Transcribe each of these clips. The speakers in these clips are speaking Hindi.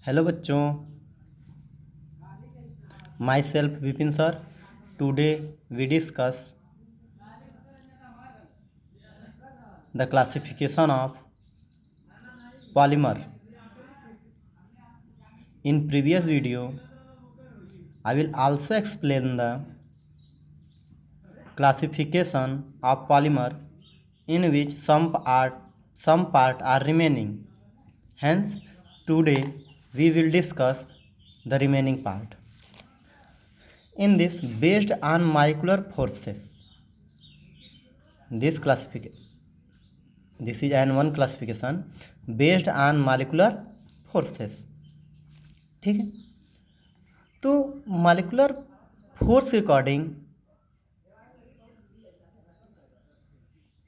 हेलो बच्चों, myself Vipin sir. Today we discuss the classification of polymer. In previous video, I will also explain the classification of polymer in which some part are remaining. Hence, today we will discuss the remaining part. In this, based on molecular forces, this is an one classification based on molecular forces. ठीक है, तो मॉलिक्यूलर फोर्स के अकॉर्डिंग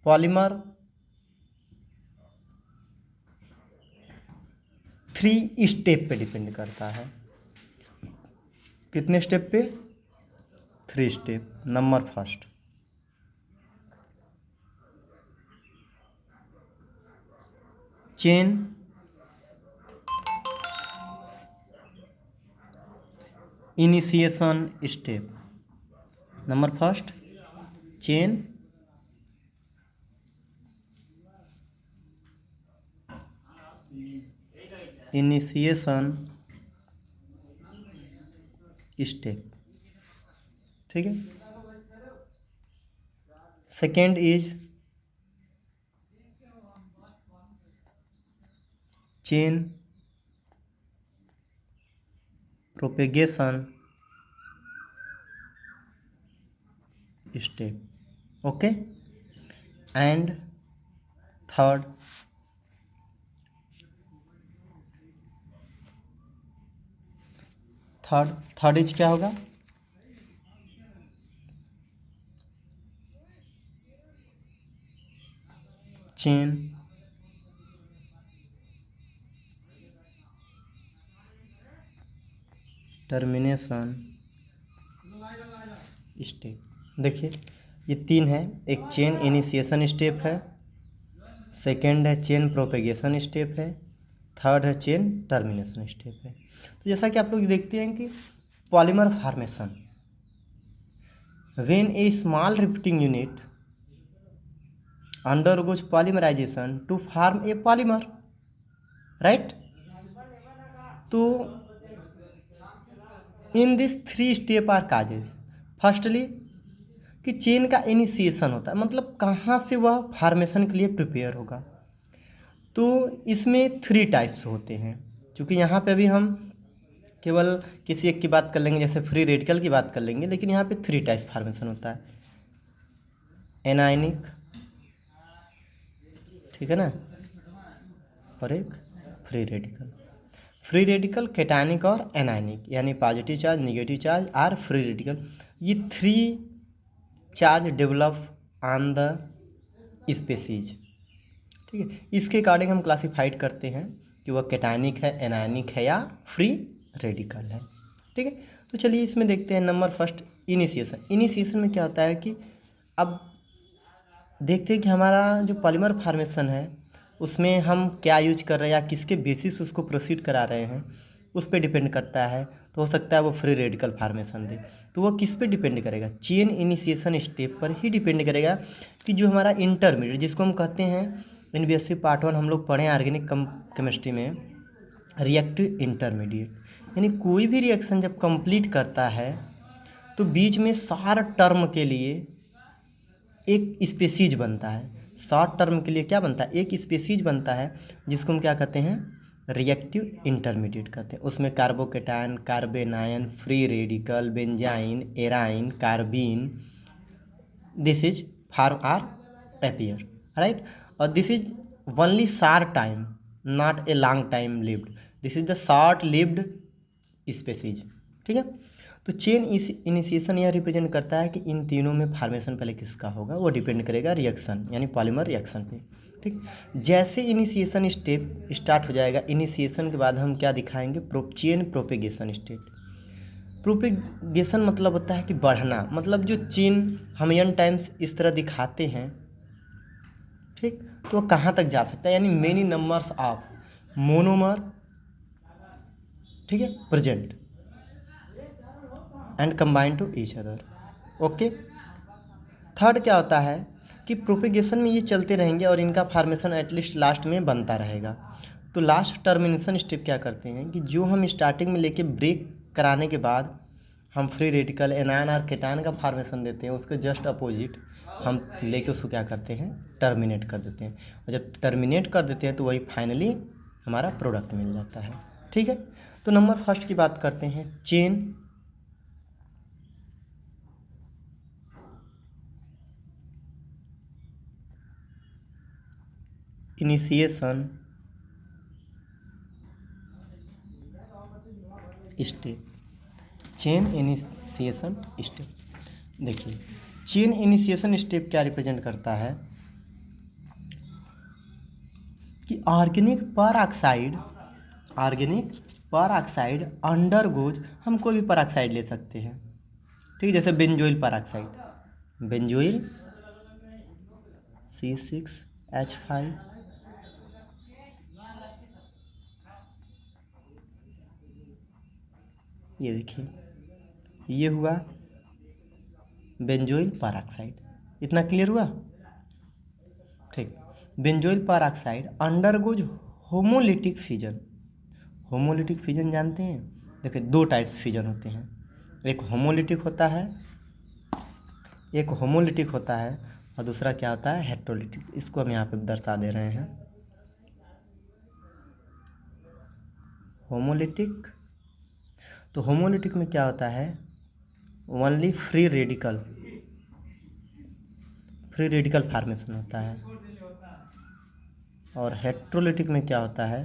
पॉलीमर 3 स्टेप पे डिपेंड करता है। कितने स्टेप पे? 3 step. Number first, chain initiation step. Number first, chain initiation step. ठीक है। Second is chain propagation step. Okay. And third is क्या होगा? Chain termination step. देखिए, ये 3 है। एक चेन इनिशिएशन स्टेप है, सेकेंड है चेन प्रोपेगेशन स्टेप है, थर्ड है चेन टर्मिनेशन स्टेप है। तो जैसा कि आप लोग देखते हैं कि polymer formation, when a small repeating unit undergoes polymerization to form a polymer, right. तो in this 3 step are causes. Firstly कि चेन का इनिशिएशन होता है, मतलब कहाँ से वह फॉर्मेशन के लिए प्रिपेयर होगा। तो इसमें 3 टाइप्स होते हैं। क्योंकि यहाँ पे अभी हम केवल किसी एक की बात कर लेंगे, जैसे फ्री रेडिकल की बात कर लेंगे, लेकिन यहाँ पे 3 टाइप्स फॉर्मेशन होता है। एनायनिक, ठीक है ना, और एक free radical. Free radical cationic और एनायनिक, यानी पॉजिटिव चार्ज, निगेटिव चार्ज और फ्री रेडिकल। ये 3 charge develop on the species. ठीक है, इसके अकॉर्डिंग हम क्लासिफाइड करते हैं कि वह कैटायनिक है, एनायनिक है या फ्री रेडिकल है। ठीक है, तो चलिए इसमें देखते हैं। नंबर फर्स्ट, इनिशिएशन में क्या होता है कि अब देखते हैं कि हमारा जो पॉलीमर फॉर्मेशन है उसमें हम क्या यूज कर रहे हैं या किसके बेसिस उसको प्रोसीड करा रहे हैं, उस पर डिपेंड करता है। तो हो सकता है वो फ्री रेडिकल फॉर्मेशन दे, तो वो किस पे डिपेंड करेगा? चेन इनिशिएशन स्टेप पर ही डिपेंड करेगा कि जो हमारा इंटरमीडिएट, जिसको हम कहते हैं इन BSc पार्ट 1 हम लोग पढ़े ऑर्गेनिक केमिस्ट्री में, रिएक्टिव इंटरमीडिएट। यानी कोई भी रिएक्शन जब कंप्लीट करता है तो बीच में शॉर्ट टर्म के लिए एक स्पेसीज बनता है। शॉर्ट टर्म के लिए क्या बनता है? एक स्पेसीज बनता है, जिसको हम क्या कहते हैं? रिएक्टिव इंटरमीडिएट कहते हैं। उसमें carbocation, carbanion, free radical, benzyne, aryne, carbene, this is form are appear, right. और this is only short time, not a long time lived. This is the short lived species. ठीक है, तो चेन इनिशिएशन यह रिप्रेजेंट करता है कि इन तीनों में फॉर्मेशन पहले किसका होगा, वो डिपेंड करेगा रिएक्शन यानी पॉलीमर रिएक्शन पे। ठीक, जैसे इनिशिएशन स्टेप स्टार्ट हो जाएगा, इनिशिएशन के बाद हम क्या दिखाएंगे? Chain propagation step. प्रोपेगेशन मतलब होता है कि बढ़ना, मतलब जो चेन हम एन टाइम्स इस तरह दिखाते हैं, ठीक, तो कहाँ तक जा सकता है? यानी मेनी नंबर्स ऑफ मोनोमर ठीक है, present and combine to each other. Okay. Third क्या होता है कि प्रोपेगेशन में ये चलते रहेंगे और इनका फॉर्मेशन एटलीस्ट लास्ट में बनता रहेगा। तो लास्ट टर्मिनेशन स्टेप क्या करते हैं कि जो हम स्टार्टिंग में लेके ब्रेक कराने के बाद हम फ्री रेडिकल एनायन और केटायन का फॉर्मेशन देते हैं, उसके जस्ट अपोजिट हम लेके उसको क्या करते हैं, टर्मिनेट कर देते हैं। और जब टर्मिनेट कर देते हैं तो वही फाइनली हमारा प्रोडक्ट मिल जाता है। ठीक है। तो नंबर फर्स्ट की बात करते हैं, chain initiation step. Chain initiation step. देखिए, चेन इनिशिएशन स्टेप क्या रिप्रेजेंट करता है कि ऑर्गेनिक पर ऑक्साइड अंडरगोज, हम कोई भी पर ऑक्साइड ले सकते हैं। ठीक है, जैसे बेंजोइल पर ऑक्साइड, बेंजोइल C6H5, ये देखिए ये हुआ बेंजोइल पर ऑक्साइड। इतना क्लियर हुआ? ठीक। बेंजोइल पर oxide undergoes homolytic fission. Homolytic fission जानते हैं? देखिए, दो टाइप्स फिजन होते हैं, एक होमोलिटिक होता है और दूसरा क्या होता है, हेट्रोलिटिक। इसको हम यहाँ पे दर्शा दे रहे हैं। होमोलिटिक, तो होमोलिटिक में क्या होता है, ओनली फ्री रेडिकल फॉर्मेशन होता है। और हेट्रोलिटिक में क्या होता है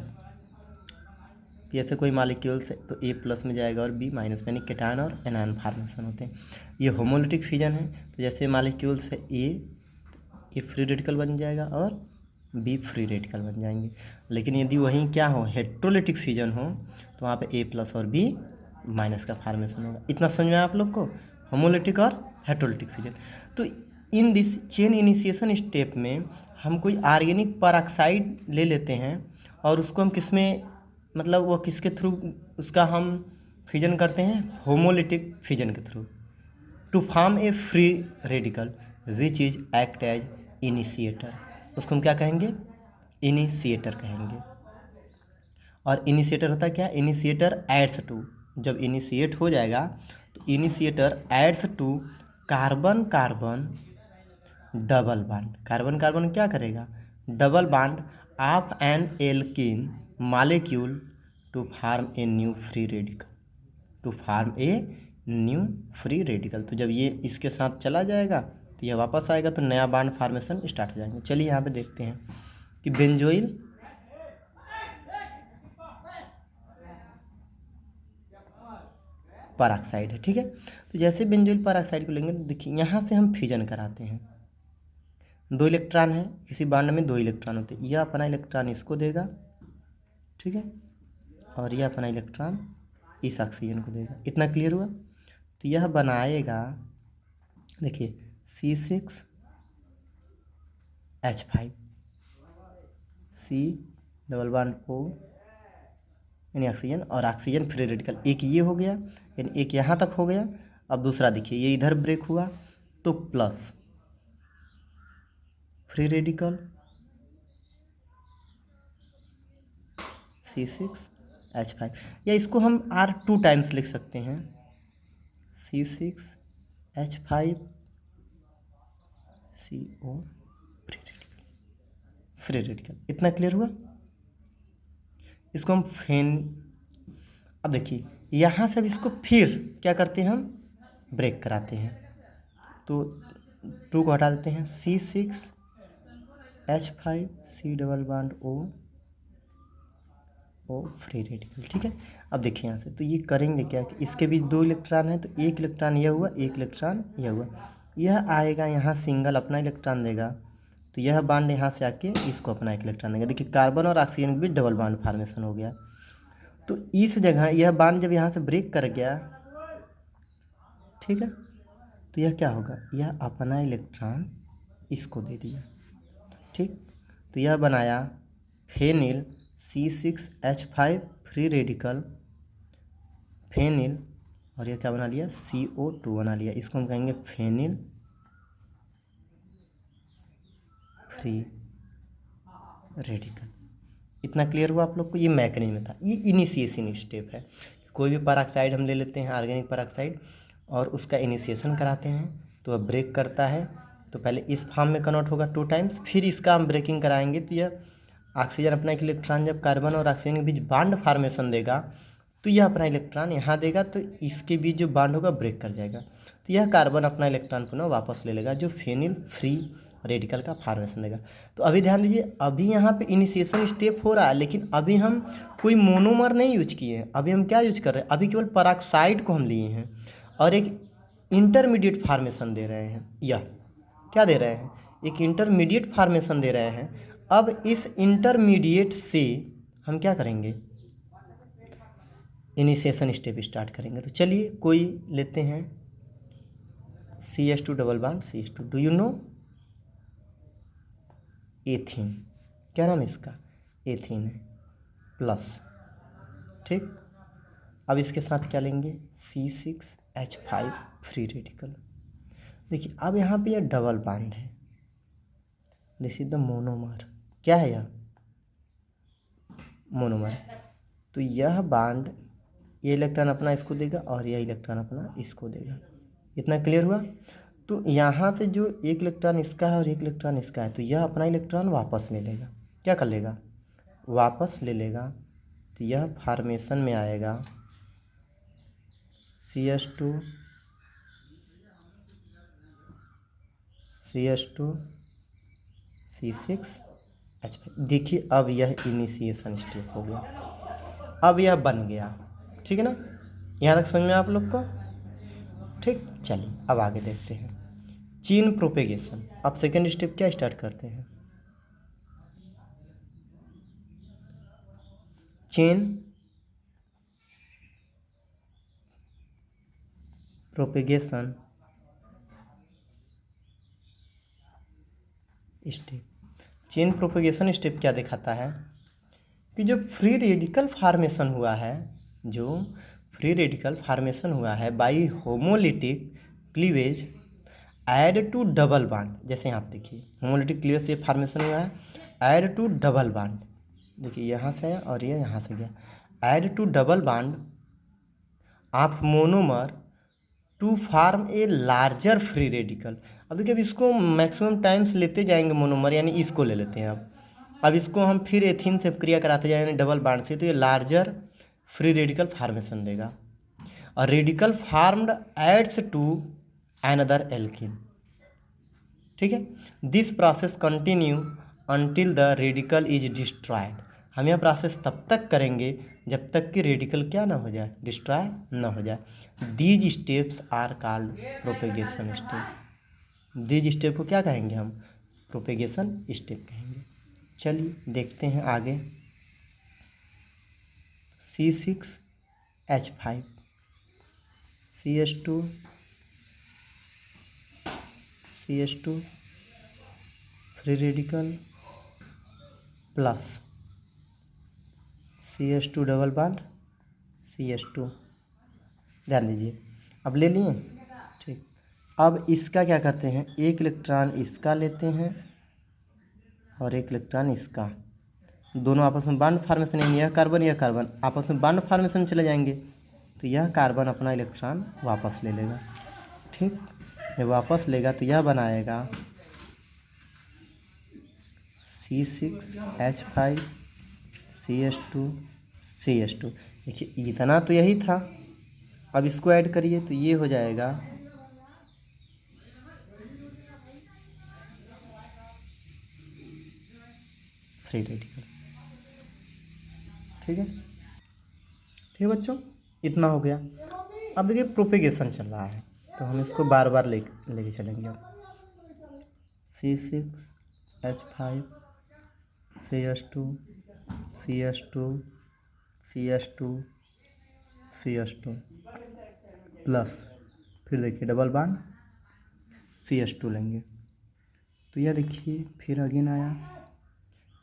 कि ऐसे कोई मालिक्यूल से तो A+ में जाएगा और B- यानी केटायन और एनायन फॉर्मेशन होते हैं। ये होमोलिटिक फिजन है, तो जैसे मालिक्यूल से A फ्री रेडिकल बन जाएगा और B फ्री रेडिकल बन जाएंगे। लेकिन यदि वहीं क्या हो, हेट्रोलिटिक फिजन हो, तो वहाँ पे A+ और B- का फॉर्मेशन होगा। इतना समझ में आया आप लोग को, होमोलिटिक और हेट्रोलिटिक फिजन। तो in this chain initiation step में हम कोई ऑर्गेनिक पर ऑक्साइड ले लेते हैं और उसको हम किसमें, मतलब वो किसके थ्रू उसका हम फिजन करते हैं, होमोलिटिक फिजन के through, to form a free radical which is act as initiator. उसको हम क्या कहेंगे, इनिशिएटर कहेंगे। और इनिशिएटर होता क्या, इनिशिएटर एड्स टू, जब इनिशिएट हो जाएगा तो initiator adds to carbon carbon double bond. Carbon carbon क्या करेगा, double bond of an alkene molecule to form a new free radical. तो जब ये इसके साथ चला जाएगा तो यह वापस आएगा तो नया बॉन्ड फॉर्मेशन स्टार्ट हो जाएंगे। चलिए यहाँ पे देखते हैं कि बेंजोइल पर ऑक्साइड है। ठीक है, तो जैसे बेंजोइल पर ऑक्साइड को लेंगे तो देखिए यहाँ से हम फ्यूजन कराते हैं। 2 इलेक्ट्रॉन है, किसी बॉन्ड में 2 इलेक्ट्रॉन होते हैं, यह अपना इलेक्ट्रॉन इसको देगा, ठीक है, और यह अपना इलेक्ट्रॉन इस ऑक्सीजन को देगा। इतना क्लियर हुआ? तो यह बनाएगा, देखिए C6H5, C+O यानी ऑक्सीजन, और ऑक्सीजन फ्री रेडिकल एक ये हो गया, यानी एक यहाँ तक हो गया। अब दूसरा देखिए, ये इधर ब्रेक हुआ तो प्लस फ्री रेडिकल C6H5, या इसको हम R2 टाइम्स लिख सकते हैं, C6H5 CO फ्री रेडिकल। इतना क्लियर हुआ? इसको हम अब देखिए यहाँ से अब इसको फिर क्या करते हैं, हम ब्रेक कराते हैं। तो 2 को हटा देते हैं, C6H5 C+O फ्री रेडिकल। ठीक है, अब देखिए यहाँ से तो ये करेंगे क्या कि इसके भी 2 इलेक्ट्रॉन है, तो 1 इलेक्ट्रॉन यह हुआ, 1 इलेक्ट्रॉन यह हुआ, यह आएगा यहाँ सिंगल अपना इलेक्ट्रॉन देगा, तो यह बांड यहाँ से आके इसको अपना 1 इलेक्ट्रॉन देगा। देखिए कार्बन और ऑक्सीजन के बीच डबल बांड फॉर्मेशन हो गया। तो इस जगह यह बांड जब यहाँ से ब्रेक कर गया, ठीक है, तो यह क्या होगा, यह अपना इलेक्ट्रॉन इसको दे दिया। ठीक, तो यह बनाया phenyl C6H5 free radical phenyl, और ये क्या बना लिया, CO2 बना लिया। इसको हम कहेंगे फेनिल फ्री रेडिकल। इतना क्लियर हुआ आप लोग को? ये मैकेनिज्म था, ये इनिशिएशन स्टेप है। कोई भी पेरोक्साइड हम ले लेते हैं, ऑर्गेनिक पेरोक्साइड, और उसका इनिशिएशन कराते हैं तो वह ब्रेक करता है। तो पहले इस फॉर्म में कन्वर्ट होगा 2 टाइम्स, फिर इसका हम ब्रेकिंग कराएंगे तो यह ऑक्सीजन अपना एक इलेक्ट्रॉन जब कार्बन और ऑक्सीजन के बीच बॉन्ड फॉर्मेशन देगा तो यह अपना इलेक्ट्रॉन यहाँ देगा, तो इसके बीच जो बॉन्ड होगा ब्रेक कर जाएगा, तो यह कार्बन अपना इलेक्ट्रॉन पुनः वापस ले लेगा, जो फेनिल फ्री रेडिकल का फॉर्मेशन देगा। तो अभी ध्यान दीजिए, अभी यहाँ पे इनिशिएशन स्टेप हो रहा है, लेकिन अभी हम कोई मोनोमर नहीं यूज किए हैं। अभी हम क्या यूज कर रहे हैं, अभी केवल पेरोक्साइड को हम लिए हैं और एक इंटरमीडिएट फॉर्मेशन दे रहे हैं। यह क्या दे रहे हैं, एक इंटरमीडिएट फॉर्मेशन दे रहे हैं। अब इस इंटरमीडिएट से हम क्या करेंगे, इनिशिएशन स्टेप स्टार्ट करेंगे। तो चलिए कोई लेते हैं CH2 double bond CH2। Do you know ethene, क्या नाम है इसका, एथीन है प्लस, ठीक। अब इसके साथ क्या लेंगे, C6H5 फ्री रेडिकल। देखिए अब यहाँ पे यह डबल बॉन्ड है, दिस इज द मोनोमर। क्या है यह, मोनोमर। तो यह बॉन्ड, ये इलेक्ट्रॉन अपना इसको देगा और यह इलेक्ट्रॉन अपना इसको देगा। इतना क्लियर हुआ? तो यहाँ से जो एक इलेक्ट्रॉन इसका है और एक इलेक्ट्रॉन इसका है, तो यह अपना इलेक्ट्रॉन वापस ले लेगा। क्या कर लेगा, वापस ले लेगा। तो यह फॉर्मेशन में आएगा CH2 C6H5। देखिए अब यह इनिशिएशन स्टेप हो गया, अब यह बन गया। ठीक है ना, यहाँ तक समझ में आप लोग को? ठीक, चलिए अब आगे देखते हैं चेन प्रोपेगेशन। अब सेकेंड स्टेप क्या स्टार्ट करते हैं, chain propagation step. Chain propagation step क्या दिखाता है कि जो फ्री रेडिकल फार्मेशन हुआ है, जो फ्री रेडिकल फार्मेशन हुआ है by homolytic cleavage add to double bond. जैसे यहाँ आप देखिए होमोलिटिक क्लीवेज से फार्मेशन हुआ है, ऐड टू डबल बॉन्ड। देखिए यहाँ से आया और ये यहाँ से गया, add to double bond of monomer to form a larger free radical. अब देखिए अब इसको मैक्सिमम टाइम्स लेते जाएंगे मोनोमर, यानी इसको ले लेते हैं। अब इसको हम फिर एथीन से क्रिया कराते जाएंगे डबल बॉन्ड से, तो ये लार्जर फ्री रेडिकल फार्मेशन देगा। और radical formed adds to another alkene. ठीक है, this process continue until the radical is destroyed. हम यह प्रोसेस तब तक करेंगे जब तक कि रेडिकल क्या ना हो जाए, डिस्ट्रॉय ना हो जाए। These steps are called propagation step. These step को क्या कहेंगे हम, प्रोपेगेशन स्टेप कहेंगे। चलिए देखते हैं आगे, C6H5 CH2 free radical plus CH2 double bond CH2। ध्यान दीजिए, अब ले लिए, ठीक। अब इसका क्या करते हैं, एक इलेक्ट्रॉन इसका लेते हैं और एक इलेक्ट्रॉन इसका, दोनों आपस में बॉन्ड फॉर्मेशन, यह कार्बन आपस में बॉन्ड फॉर्मेशन चले जाएंगे, तो यह कार्बन अपना इलेक्ट्रॉन वापस ले लेगा। ठीक, जब वापस लेगा तो यह बनाएगा C6H5 CH2। देखिए इतना तो यही था, अब इसको ऐड करिए तो ये हो जाएगा फ्री रेडिकल। ठीक है बच्चों, इतना हो गया। अब देखिए प्रोपेगेशन चल रहा है, तो हम इसको बार बार लेके चलेंगे। C6H5 CH2 प्लस, फिर देखिए डबल बॉन्ड CH2 लेंगे, तो यह देखिए फिर अगेन आया,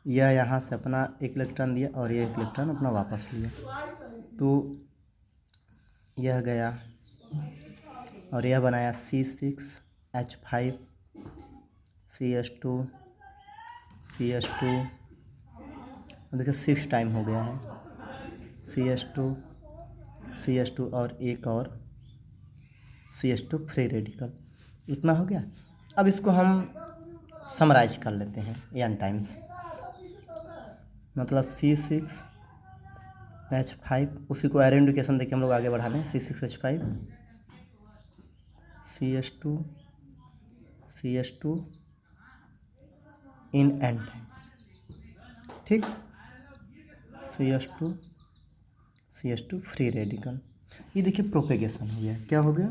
यह यहाँ से अपना एक इलेक्ट्रॉन दिया और यह एक इलेक्ट्रॉन अपना वापस लिया, तो यह गया और यह बनाया C6H5CH2 देखिए 6 टाइम हो गया है CH2 और एक और CH2 फ्री रेडिकल। इतना हो गया। अब इसको हम समराइज कर लेते हैं n टाइम्स, मतलब C6H5 उसी को एरो इंडिकेशन देके हम लोग आगे बढ़ा दें। C6H5 CH2 इन n टाइम्स, ठीक। CH2 free radical. ये देखिए प्रोपेगेशन हो गया। क्या हो गया?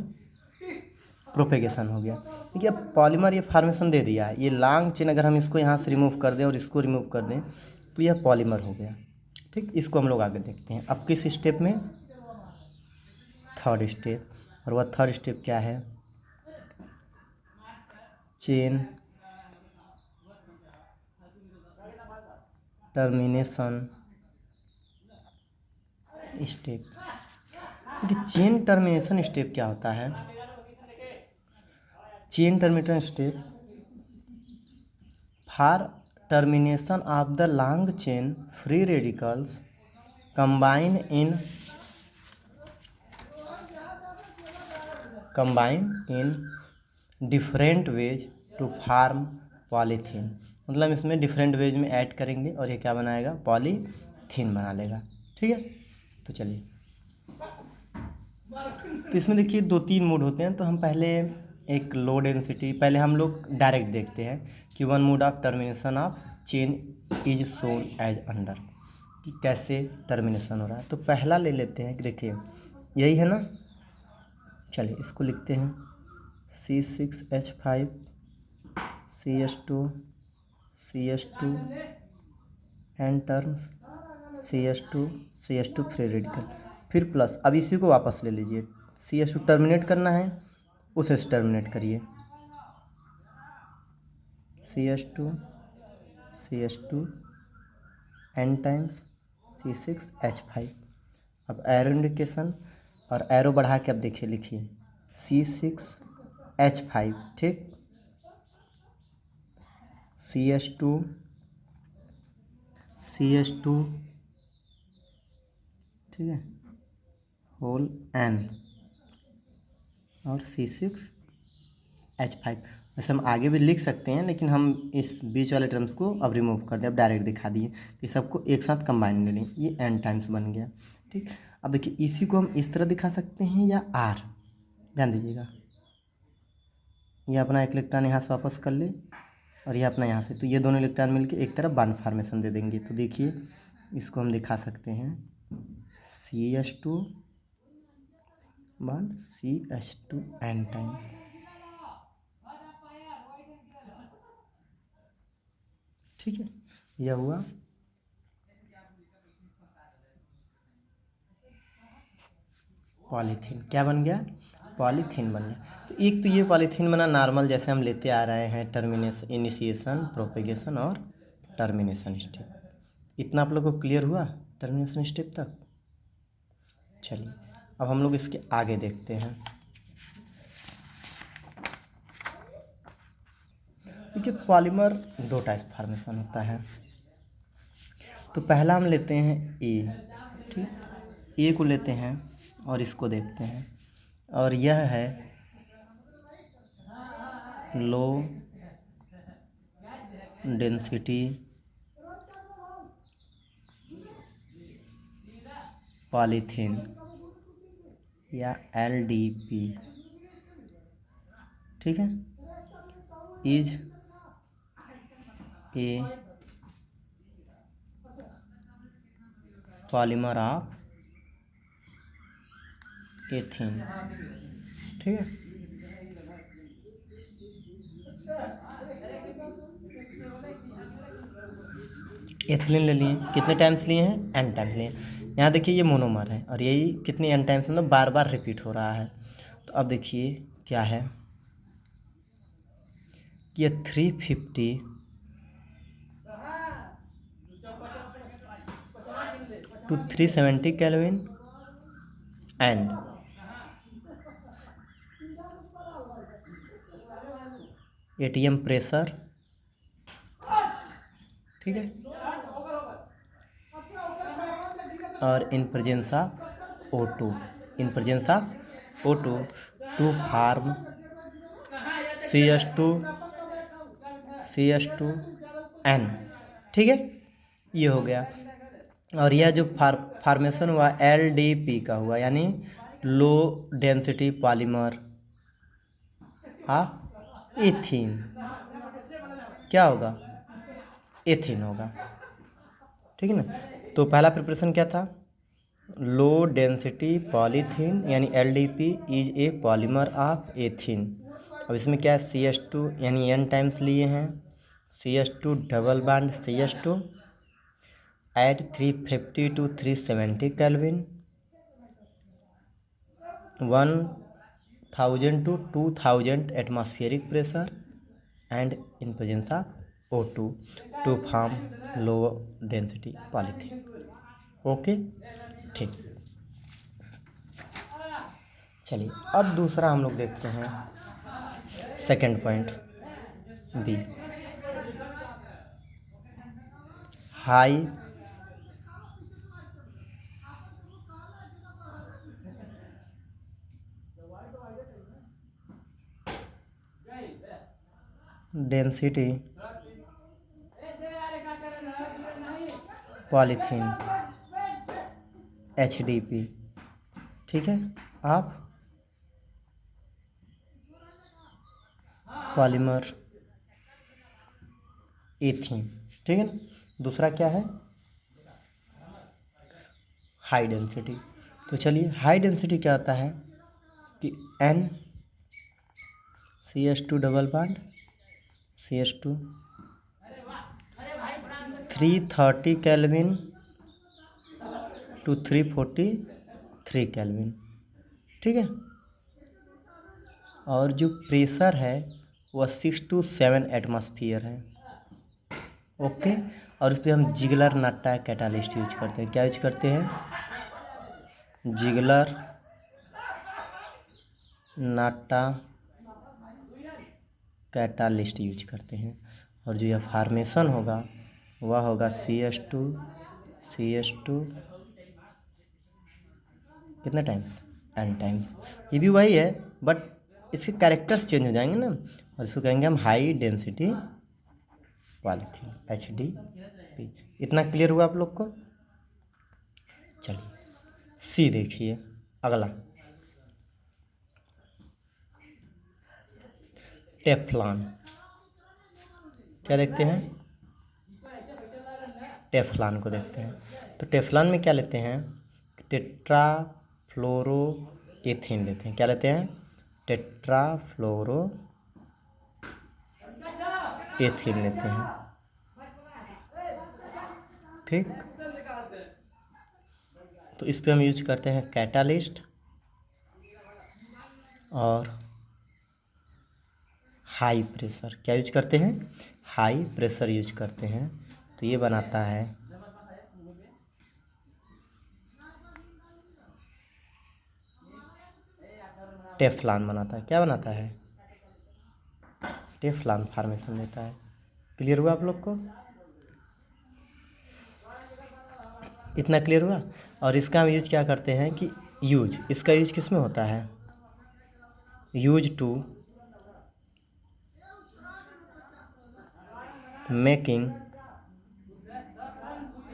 प्रोपेगेशन हो गया। देखिए अब पॉलीमर ये फार्मेशन दे दिया है। ये लॉन्ग चेन अगर हम इसको यहाँ से रिमूव कर दें और इसको रिमूव कर दें तो यह पॉलीमर हो गया, ठीक। इसको हम लोग आगे देखते हैं। अब किस स्टेप में? Third step. और वह थर्ड स्टेप क्या है? Chain termination step. देखिए चेन टर्मिनेशन स्टेप क्या होता है? Chain termination step for termination of the long chain free radicals combine in different ways to form polythene. मतलब इसमें डिफरेंट वेज में ऐड करेंगे और ये क्या बनाएगा? पॉलीथीन बना लेगा, ठीक है। तो चलिए, तो इसमें देखिए 2-3 मोड होते हैं। तो हम पहले एक लो डेंसिटी, पहले हम लोग डायरेक्ट देखते हैं कि 1 mode of termination of chain is shown as under, कि कैसे टर्मिनेशन हो रहा है। तो पहला ले लेते हैं कि देखिए यही है ना। चलिए इसको लिखते हैं C6H5 CH2 n terms CH2 free radical, फिर प्लस। अब इसी को वापस ले लीजिए। CH2 टर्मिनेट करना है, उसे टर्मिनेट करिए। CH2 N times C6H5। अब एरो इंडिकेशन और एरो बढ़ा के अब देखिए, लिखिए C6H5, ठीक। CH2 ठीक है, होल N और C6H5। वैसे हम आगे भी लिख सकते हैं, लेकिन हम इस बीच वाले टर्म्स को अब रिमूव कर दें। अब डायरेक्ट दिखा दिए कि सबको एक साथ कंबाइन ले लें। ये N टाइम्स बन गया, ठीक। अब देखिए इसी को हम इस तरह दिखा सकते हैं या R। ध्यान दीजिएगा, ये अपना एक इलेक्ट्रॉन यहाँ से वापस कर ले और ये अपना यहाँ से, तो ये दोनों इलेक्ट्रॉन मिलके एक तरफ बॉन्ड फॉर्मेशन दे देंगे। तो देखिए इसको हम दिखा सकते हैं CH2 bond CH2 N times, ठीक है। यह हुआ पॉलीथीन। क्या बन गया? पॉलीथीन बन गया। तो एक तो ये पॉलीथीन बना नॉर्मल, जैसे हम लेते आ रहे हैं टर्मिनेशन, इनिशिएशन, प्रोपेगेशन और टर्मिनेशन स्टेप। इतना आप लोग को क्लियर हुआ टर्मिनेशन स्टेप तक? चलिए अब हम लोग इसके आगे देखते हैं। देखिए पॉलीमर 2 टाइप फॉर्मेशन होता है। तो पहला हम लेते हैं ए, ठीक। ए को लेते हैं और इसको देखते हैं, और यह है लो डेंसिटी पॉलीथीन या LDP, ठीक है। Is a polymer of ethene, ठीक है। एथिलीन ले लिए, कितने टाइम्स लिए हैं? N टाइम्स लिए। यहाँ देखिए ये मोनोमर है और यही कितनी N टाइम्स, मतलब बार बार रिपीट हो रहा है। तो अब देखिए क्या है कि ये 350 to 370 kelvin and ATM pressure, ठीक है, और in presence of O2, in presence of O2 to form CH2N, ठीक है, ये हो गया। और यह जो फार्मेशन हुआ LDP का हुआ, यानी लो डेंसिटी पॉलीमर एथीन, क्या होगा, एथीन होगा, ठीक है ना। तो पहला प्रिपरेशन क्या था, लो डेंसिटी पॉलीथीन यानी LDP is a polymer of ethene. अब इसमें क्या है, CH2 यानी N टाइम्स लिए हैं, CH2 double bond CH2 at 350 to 370 Kelvin, 1000 to 2000 atmospheric pressure and in presence of O2 to form low density polythene। Okay, ठीक। चलिए अब दूसरा हम लोग देखते हैं, second point B, high density polythene HDP, ठीक है, आप पॉलीमर एथीन, ठीक है ना। दूसरा क्या है, हाई डेंसिटी। तो चलिए हाई डेंसिटी क्या होता है कि N CH2 double bond CH2 330 Kelvin to 343 Kelvin, ठीक है। और जो प्रेशर है वह 6 to 7 एटमॉस्फियर है, ओके। और उस पर हम जिगलर नाटा कैटालिस्ट यूज करते हैं, क्या यूज करते हैं, जिगलर नाटा कैटालिस्ट यूज करते हैं। और जो यह फार्मेशन होगा वह होगा CH2 कितने टाइम्स, N टाइम्स। ये भी वही है बट इसके कैरेक्टर्स चेंज हो जाएंगे ना, और इसको कहेंगे हम हाई डेंसिटी पॉलीथीन HDP। इतना क्लियर हुआ आप लोग को। चलिए सी देखिए, अगला टेफ्लॉन, क्या देखते हैं, टेफ्लॉन को देखते हैं। तो टेफ्लॉन में क्या लेते हैं, टेट्राफ्लोरो एथीन लेते हैं, क्या लेते हैं, टेट्राफ्लोरो एथीन लेते हैं, ठीक। तो इस पे हम यूज करते हैं कैटालिस्ट और हाई प्रेशर, क्या यूज करते हैं, हाई प्रेशर यूज करते हैं। तो ये बनाता है टेफ्लॉन, बनाता है, क्या बनाता है, टेफ्लॉन फार्मेशन देता है। क्लियर हुआ आप लोग को, इतना क्लियर हुआ। और इसका हम यूज क्या करते हैं कि इसका यूज किस में होता है, use to making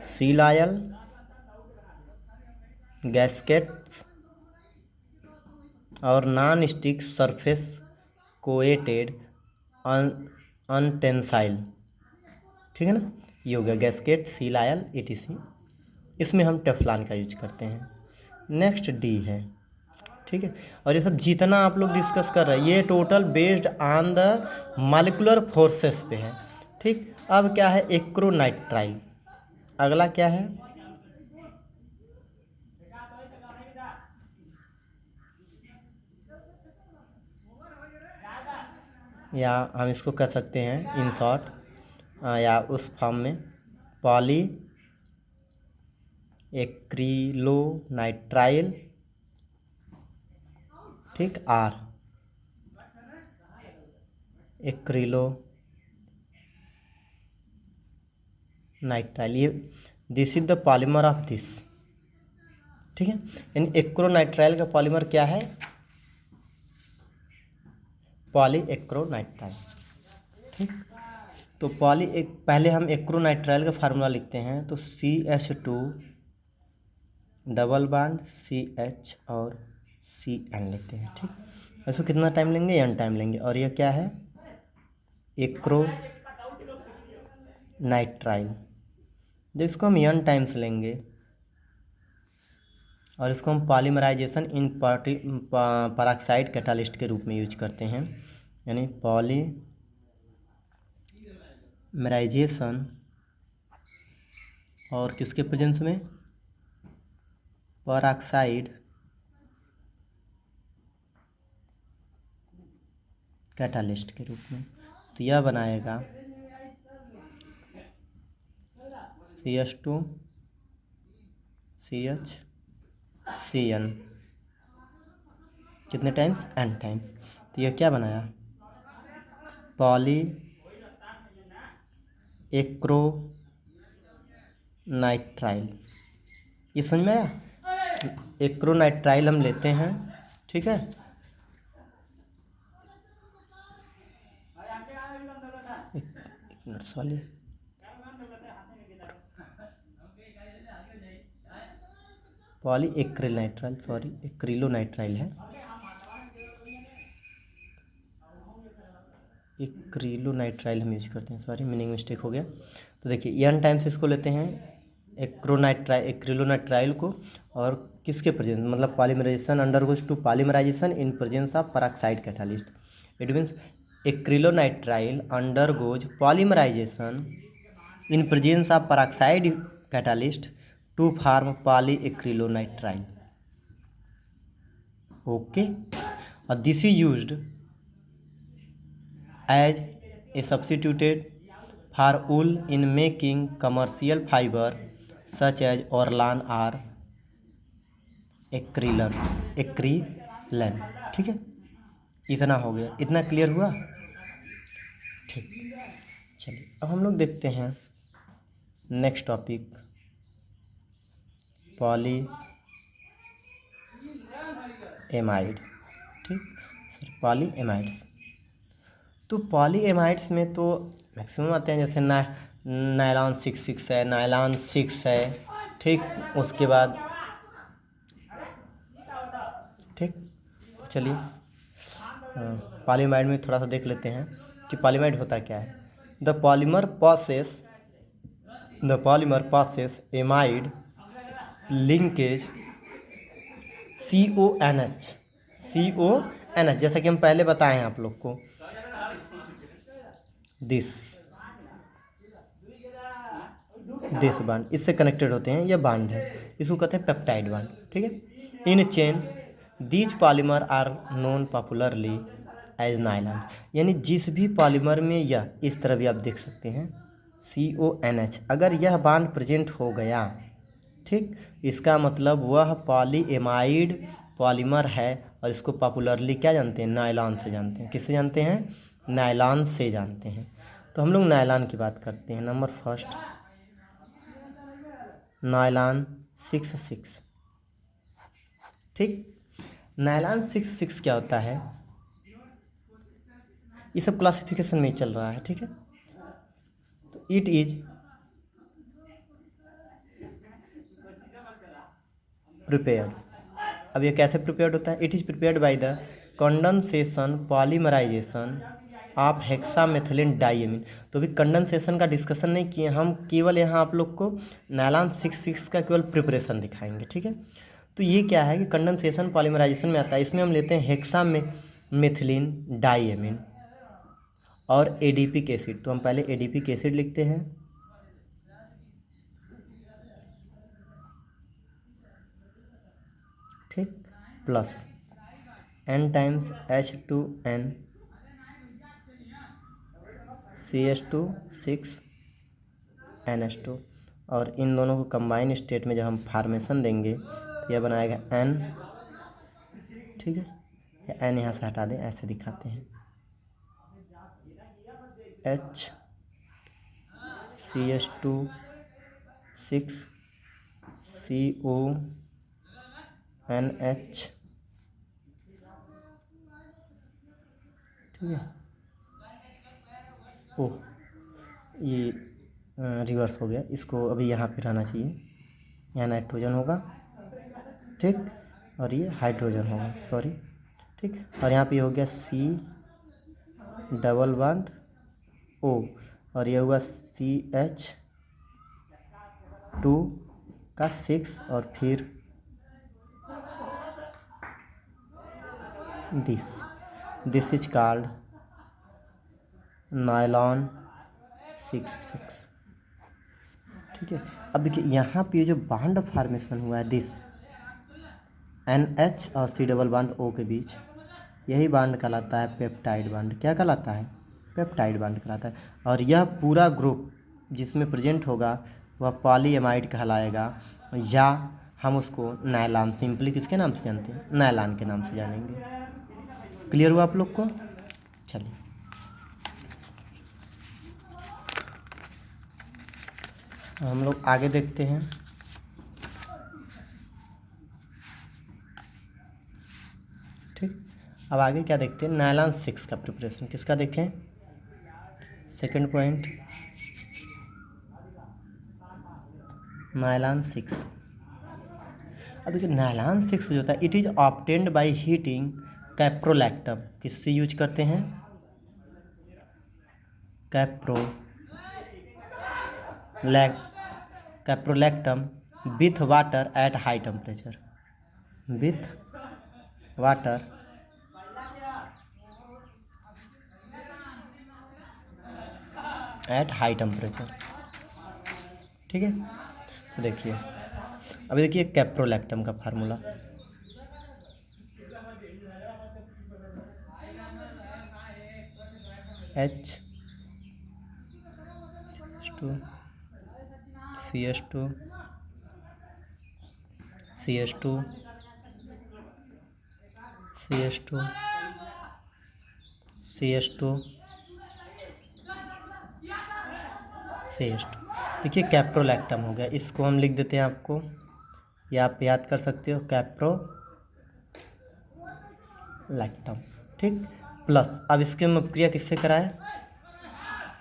seal oil gaskets और नॉन स्टिक सरफेस कोएटेड अनटेंसाइल, ठीक है ना। ये हो गया गैस्केट, सील ऑयल ETC, इसमें हम टेफ्लॉन का यूज करते हैं। नेक्स्ट डी है, ठीक है। और ये सब जितना आप लोग डिस्कस कर रहे हैं ये total based on the molecular forces पे है, ठीक। अब क्या है, एक्रोनाइट्राइल। अगला क्या है, या हम इसको कह सकते हैं इन शॉर्ट, या उस फॉर्म में पॉली एक्रिलोनाइट्राइल, ठीक, R एक्रिलो नाइट्राइल, ये this is the polymer of this. ठीक है, यानी एक्रोनाइट्राइल का पॉलीमर क्या है? पॉली एक्रोनाइट्राइल। ठीक, तो पहले हम एक्रोनाइट्राइल का फार्मूला लिखते हैं, तो CH2 डबल बॉन्ड CH और CN लिखते हैं। ठीक, इसको कितना टाइम लेंगे? n टाइम लेंगे। और ये क्या है? एक्रोनाइट्राइल, जिसको हम n टाइम्स लेंगे और इसको हम पॉलीमराइजेशन इन परऑक्साइड कैटालिस्ट के रूप में यूज करते हैं, यानी पॉलीमराइजेशन और किसके प्रेजेंस में? परऑक्साइड कैटालिस्ट के रूप में। तो यह बनाएगा CH2 CH CN, कितने टाइम्स? n times. तो यह क्या बनाया? पॉली एक्रोनाइट्राइल। ये समझ में आया? एक्रोनाइट्राइल हम लेते हैं, ठीक है, एक minute sorry, poly acrylonitrile, sorry acrylonitrile है, एक्रिलोनाइट्राइल हम यूज करते हैं, सॉरी मीनिंग मिस्टेक हो गया। तो देखिए n टाइम्स इसको लेते हैं एक्रिलोनाइट्राइल को, और किसके प्रेजेंस, मतलब polymerization undergoes to polymerization in presence of peroxide catalyst. It means acrylonitrile undergoes polymerization in presence of peroxide catalyst to form poly acrylonitrile. Okay, और this is used as a substituted for wool in making commercial fiber such as orlan or acrylan। ठीक है, इतना हो गया, इतना क्लियर हुआ? ठीक, चलिए अब हम लोग देखते हैं नेक्स्ट टॉपिक, पॉली एमाइड। ठीक सर, पॉली एमाइड्स। तो पॉली एमाइड्स में तो मैक्सिमम आते हैं, जैसे नायलॉन 6,6 है, नायलॉन 6 है। ठीक, उसके बाद ठीक, चलिए पॉलीमाइड में थोड़ा सा देख लेते हैं कि पॉलीमाइड होता क्या है। The polymer passes amide linkage CONH, जैसा कि हम पहले बताए हैं आप लोग को, दिस बांड इससे कनेक्टेड होते हैं, यह बांड है, इसको कहते हैं पेप्टाइड बांड। ठीक है, in chain these polymer are known popularly as nylons, यानी जिस भी पॉलीमर में यह, इस तरह भी आप देख सकते हैं CONH, अगर यह बांड प्रेजेंट हो गया, ठीक, इसका मतलब वह पॉलीएमाइड पॉलीमर है, और इसको पॉपुलरली क्या जानते हैं? नायलॉन से जानते हैं। किससे जानते हैं? नायलॉन से जानते हैं। तो हम लोग नायलॉन की बात करते हैं। Number first, nylon 6,6। ठीक, नायलॉन 6,6 क्या होता है? ये सब क्लासिफिकेशन में ही चल रहा है। ठीक है, तो इट इज प्रिपेयर्ड। अब ये कैसे प्रिपेयर्ड होता है? It is prepared by the condensation polymerisation of hexamethylene diamine. तो अभी कंडेंसेशन का डिस्कशन नहीं किए हम, केवल यहाँ आप लोग को नायलॉन 6,6 का केवल प्रिपरेशन दिखाएंगे। ठीक है, तो ये क्या है कि कंडेंसेशन पॉलीमराइजेशन में आता है, इसमें हम लेते हैं हेक्सामेथिलीन डाइएमीन और एडिपिक एसिड। तो हम पहले एडिपिक एसिड लिखते हैं, ठीक, plus n times H2N CH2 6NH2, और इन दोनों को कंबाइन स्टेट में जब हम फार्मेशन देंगे तो यह बनाएगा N। ठीक है, N यहाँ से हटा दें, ऐसे दिखाते हैं, H CH2 6 CONH, ठीक है। ओह, ये रिवर्स हो गया, इसको अभी यहाँ पे रहना चाहिए, यहाँ नाइट्रोजन होगा, ठीक, और ये हाइड्रोजन होगा, सॉरी, ठीक। और यहाँ पे हो गया C डबल बॉन्ड O, और ये हुआ CH2 का 6, और फिर दिस इज कॉल्ड नायलॉन 6, ठीक है। अब देखिए यहाँ पे जो बॉन्ड फॉर्मेशन हुआ है दिस NH और C डबल बॉन्ड O के बीच, यही बॉन्ड कहलाता है पेप्टाइड बॉन्ड। क्या कहलाता है? पेप्टाइड बॉन्ड कहलाता है। और यह पूरा ग्रुप जिसमें प्रेजेंट होगा वह पॉलीएमाइड कहलाएगा, या हम उसको नायलॉन, सिंपली किसके नाम से जानते हैं? नायलॉन के नाम से जानेंगे। क्लियर हुआ आप लोग को? चलिए हम लोग आगे देखते हैं। ठीक, अब आगे क्या देखते हैं? नायलॉन 6 का प्रिपरेशन। किसका देखें? Second point, nylon 6। अब देखिए नायलॉन 6 जो होता है, it is obtained by heating caprolactam. किससे यूज करते हैं? Caprolactam with water at high temperature, with water at high temperature, ठीक है। तो देखिए अभी देखिए कैप्रोलैक्टम का formula, H2 CH2 CH2 CH2 CH2 CH2। देखिए कैप्रोलैक्टम हो गया, इसको हम लिख देते हैं आपको, या आप याद कर सकते हो कैप्रोलैक्टम, ठीक। प्लस अब इसके हम क्रिया किससे कराएं?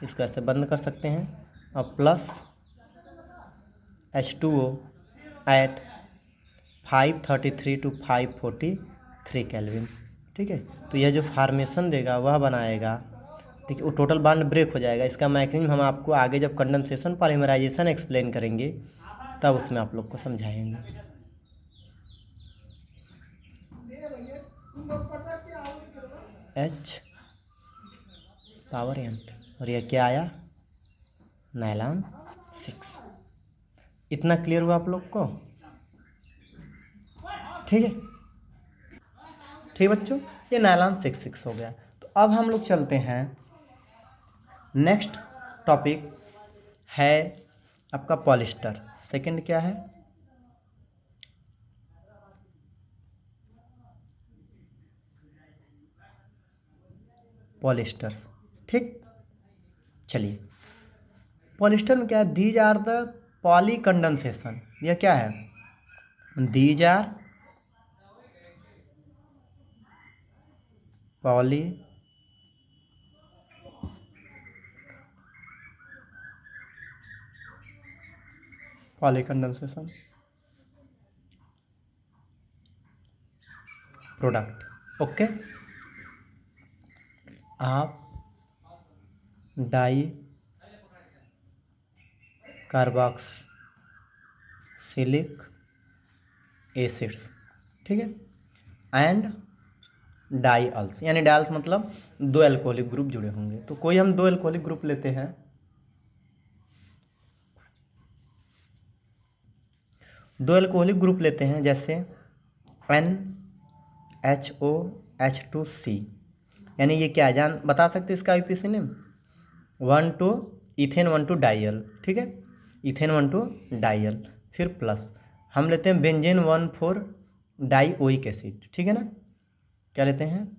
इसको ऐसे बंद कर सकते हैं, और plus H2O eight 533 to 543 kelvin, ठीक है। तो यह जो फार्मेशन देगा वह बनाएगा, ठीक है। वो टोटल बॉन्ड ब्रेक हो जाएगा। इसका मैकेनिज्म हम आपको आगे जब कंडेंसेशन पॉलीमराइजेशन एक्सप्लेन करेंगे तब उसमें आप लोग को समझाएंगे। H पावर N, और यह क्या आया? नायलॉन 6। इतना क्लियर हुआ आप लोग को? ठीक है, ठीक बच्चों, ये नायलॉन 6 हो गया। तो अब हम लोग चलते हैं, नेक्स्ट टॉपिक है आपका पॉलिस्टर। सेकंड क्या है? पॉलिस्टर, ठीक। चलिए पॉलिस्टर में क्या है? These are the poly condensation. यह क्या है? These are poly condensation product, okay. आप डाई कार्बोक्सिलिक एसिड्स, ठीक है, एंड डाईअल्स, यानी डाइल्स मतलब दो एल्कोहलिक ग्रुप जुड़े होंगे। तो कोई हम दो एल्कोहलिक ग्रुप लेते हैं, जैसे NHOH2C, यानी ये क्या है जान बता सकते हैं इसका IUPAC नेम? 1,2 इथेन 1,2 डाइयल, ठीक है, इथेन 1,2 डाइयल। फिर प्लस हम लेते हैं बेंजेन 1,4 डाइओइक एसिड, ठीक है ना। क्या लेते हैं?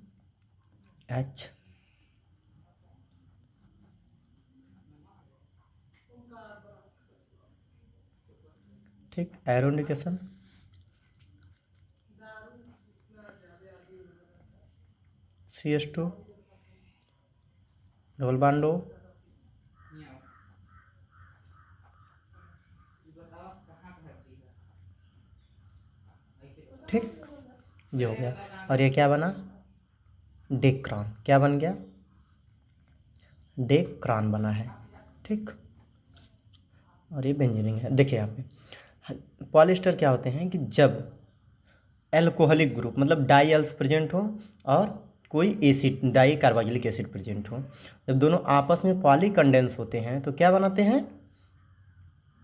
ठीक, arrow indication, CH2 double bond O, ठीक, ये हो गया। और ये क्या बना, डेक्रॉन, क्या बन गया, डेक्रॉन बना है, ठीक। और ये बेंजीन है। देखिए यहाँ पे पॉलिएस्टर क्या होते हैं कि जब एल्कोहलिक ग्रुप मतलब डाईअल्स प्रेजेंट हो और कोई acid di carboxylic acid present हो, जब दोनों आपस में पॉली कंडेंस होते हैं तो क्या बनाते हैं,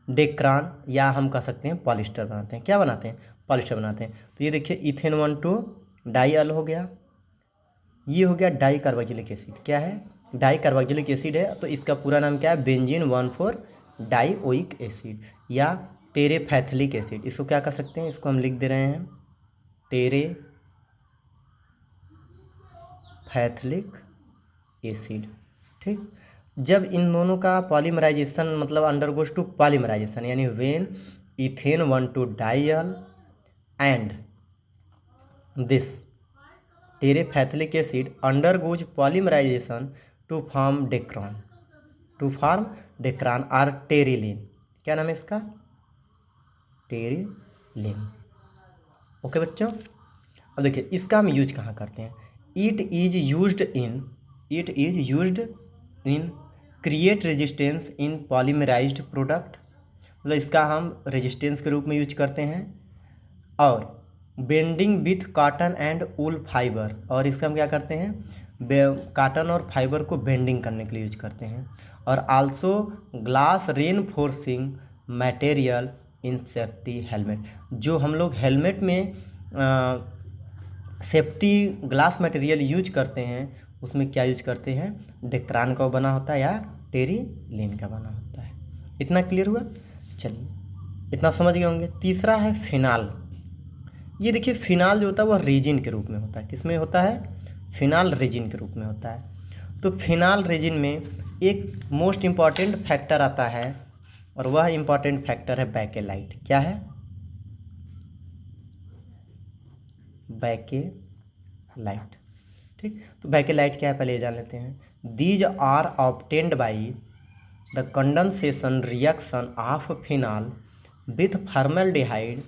डेक्रान, या हम कह सकते हैं पॉलिएस्टर बनाते हैं। क्या बनाते हैं, पॉलिएस्टर बनाते हैं। तो ये देखिए इथेन 1,2 डाईअल हो गया, ये हो गया डाई कार्बोक्सिलिक एसिड, क्या है, डाई कार्बोक्सिलिक एसिड है। तो इसका पूरा नाम क्या है, बेंजीन 1,4 डाईओइक एसिड या टेरेफैथिलिक एसिड। इसको क्या कह सकते हैं, इसको हम लिख दे रहे हैं टेरेफैथिलिक एसिड, ठीक। जब इन दोनों का पॉलीमराइजेशन मतलब अंडरगोज टू पॉलीमराइजेशन, यानी when ethane 1,2 diol and this terephthalic acid undergoes polymerization to form Dacron और टेरिलीन। क्या नाम है इसका, टेरिलीन। ओके बच्चों, अब देखिए इसका हम यूज कहाँ करते हैं, it is used in create resistance in polymerized product, मतलब इसका हम रेजिस्टेंस के रूप में यूज करते हैं। और bending with cotton and wool fibre, और इसका हम क्या करते हैं, कॉटन और फाइबर को बेंडिंग करने के लिए यूज करते हैं। और also glass reinforcing material in safety helmet, जो हम लोग हेलमेट में सेफ्टी ग्लास मटेरियल यूज करते हैं उसमें क्या यूज करते हैं, डेक्रान का बना होता है या टेरिलीन का बना होता है। इतना क्लियर हुआ, चलिए इतना समझ गए होंगे। तीसरा है फिनाल। ये देखिए फिनाल जो होता है वह रेजिन के रूप में होता है, किसमें होता है, फिनाल रेजिन के रूप में होता है। तो फिनाल रेजिन में एक मोस्ट इम्पॉर्टेंट फैक्टर आता है और वह इम्पॉर्टेंट फैक्टर है बैकेलाइट। क्या है, बैकेलाइट, ठीक। तो बैकेलाइट क्या है पहले जान लेते हैं। These are obtained by the condensation reaction of phenol with formaldehyde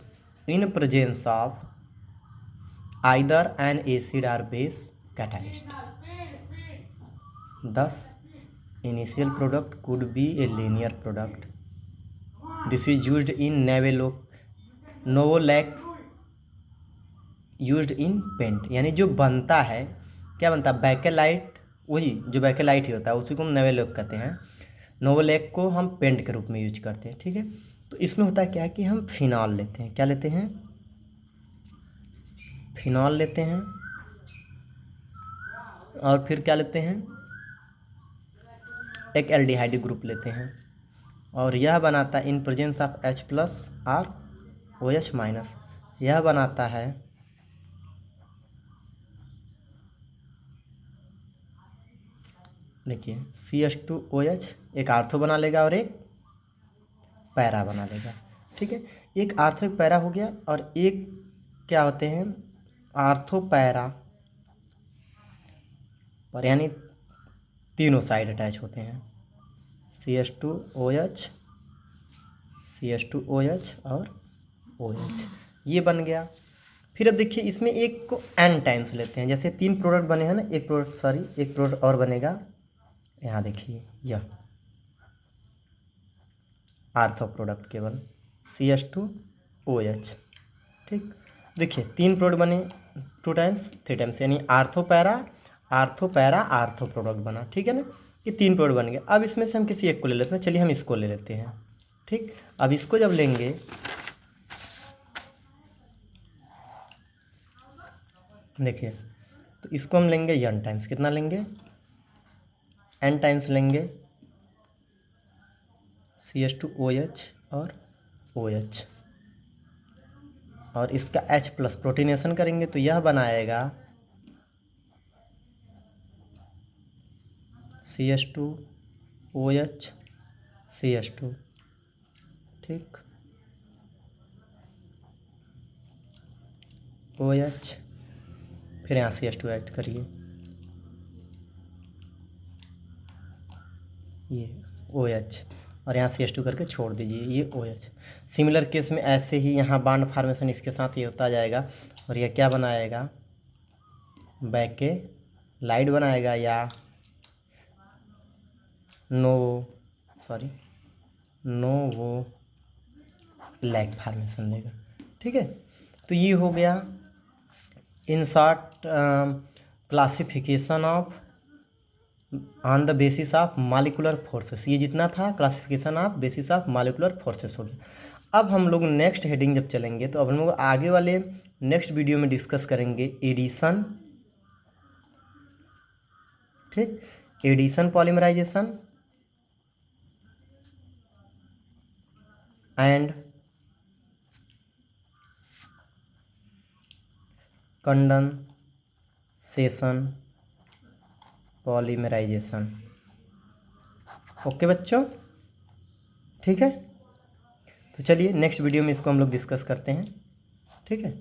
in presence of either an acid or base catalyst. Thus, initial product could be a linear product. This is used in Novolac used in paint, यानी जो बनता है क्या बनता है, बैकेलाइट, वही जो बैकेलाइट ही होता है उसी को हम नोवोलैक कहते हैं। नोवोलैक को हम पेंट के रूप में यूज करते हैं, ठीक है। तो इसमें होता है क्या है कि हम फिनॉल लेते हैं, क्या लेते हैं, फिनॉल लेते हैं, और फिर क्या लेते हैं, एक एल्डिहाइड ग्रुप लेते हैं, और यह बनाता है इन प्रेजेंस ऑफ H+ और OH-, यह बनाता है देखिए CH2OH, एक आर्थो बना लेगा और एक पैरा बना लेगा, ठीक है। एक आर्थो एक पैरा हो गया, और एक क्या होते हैं, आर्थो पैरा पर, यानी तीनों साइड अटैच होते हैं, CH2OH और OH, ये बन गया। फिर अब देखिए इसमें एक को n टाइम्स लेते हैं, जैसे 3 प्रोडक्ट बने हैं ना, एक प्रोडक्ट और बनेगा, यहाँ देखिए यह आर्थो प्रोडक्ट केवल CH2OH, ठीक। देखिए 3 प्रोडक्ट बने, 2 टाइम्स 3 टाइम्स, यानी आर्थो पैरा आर्थो प्रोडक्ट बना, ठीक है ना। ये 3 प्रोडक्ट बन गए। अब इसमें से हम किसी एक को ले लेते हैं, चलिए हम इसको ले लेते हैं, ठीक। अब इसको जब लेंगे, देखिए तो इसको हम लेंगे n टाइम्स, कितना लेंगे, n टाइम्स लेंगे CH2OH और OH, और इसका H+ प्रोटीनेशन करेंगे तो यह बनाएगा CH2OH CH2, ठीक। OH, फिर यहाँ CH2 ऐड करिए, ये OH, और यहाँ CH2 करके छोड़ दीजिए, ये OH। सिमिलर केस में ऐसे ही यहाँ बॉन्ड फार्मेशन इसके साथ ये होता जाएगा और ये क्या बनाएगा, बैक के लाइट बनाएगा या नोवो लैग फार्मेशन देगा। ठीक है, तो ये हो गया in short classification of on the basis of molecular forces. ये जितना था classification of basis of molecular forces हो गया। अब हम लोग नेक्स्ट हेडिंग जब चलेंगे तो अब हम लोग आगे वाले नेक्स्ट वीडियो में डिस्कस करेंगे एडिशन, ठीक, addition polymerisation and condensation polymerisation. Okay बच्चों, ठीक है, तो चलिए नेक्स्ट वीडियो में इसको हम लोग डिस्कस करते हैं। ठीक है।